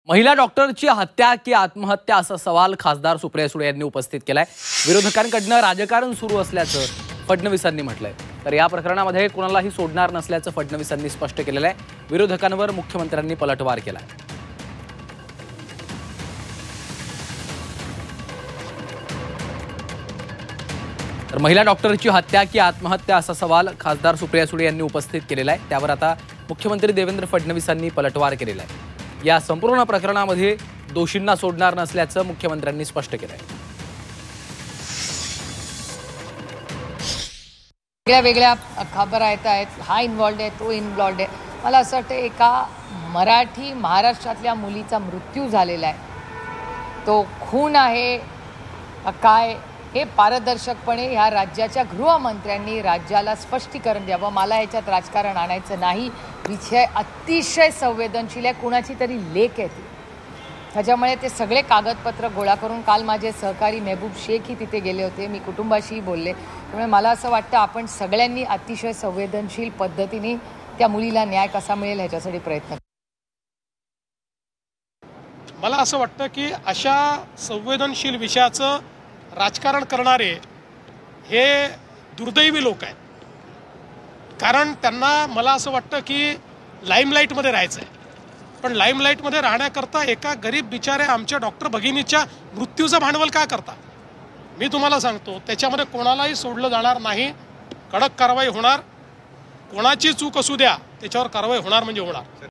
महिला डॉक्टरची हत्या की आत्महत्या असा सवाल खासदार सुप्रिया सुळे यांनी उपस्थित केलाय। विरोधकांकडून राजकारण सुरू असल्याचं फडणवीसांनी म्हटलंय। तर या प्रकरणामध्ये कोणालाही सोडणार नसल्याचं फडणवीसांनी स्पष्ट केलेलं आहे। विरोधकांवर मुख्यमंत्र्यांनी पलटवार केलाय। तर महिला डॉक्टरची हत्या की आत्महत्या असा सवाल खासदार सुप्रिया सुळे यांनी उपस्थित केलेला आहे। त्यावर आता मुख्यमंत्री देवेंद्र फडणवीसांनी पलटवार केलेला आहे। या संपूर्ण प्रकरणामध्ये दोषींना सोडणार नसल्याचं मुख्यमंत्र्यांनी स्पष्ट केलं आहे। वेगळ्या खबर आहेत, हा इन्व्हॉल्ड आहे, तो इन्व्हॉल्ड आहे। मला असं वाटतं एका मराठी महाराष्ट्रातल्या मुलीचा मृत्यू झालेला आहे, तो खून आहे काय हे पारदर्शकपणे ह्या राज्याच्या गृहमंत्र्यांनी राज्याला स्पष्टीकरण द्यावं। मला ह्याच्यात राजकारण आणायचं नाही। विषय अतिशय संवेदनशील आहे, कुणाची तरी लेक आहे ती। त्याच्यामुळे ते सगळे कागदपत्र गोळा करून काल माझे सहकारी मेहबूब शेखही तिथे गेले होते, मी कुटुंबाशीही बोलले। त्यामुळे मला असं वाटतं आपण सगळ्यांनी अतिशय संवेदनशील पद्धतीने त्या मुलीला न्याय कसा मिळेल ह्याच्यासाठी प्रयत्न। मला असं वाटतं की अशा संवेदनशील विषयाचं राजकारण करणारे हे दुर्दैवी लोक आहेत, कारण त्यांना मला असं वाटतं की लाईमलाईटमध्ये राहायचं आहे। पण लाईमलाईटमध्ये राहण्याकरता एका गरीब बिचारे आमच्या डॉक्टर भगिनीच्या मृत्यूचं भांडवल काय करता? मी तुम्हाला सांगतो त्याच्यामध्ये कोणालाही सोडलं जाणार नाही। कडक कारवाई होणार, कोणाची चूक असू द्या त्याच्यावर कारवाई होणार म्हणजे होणार।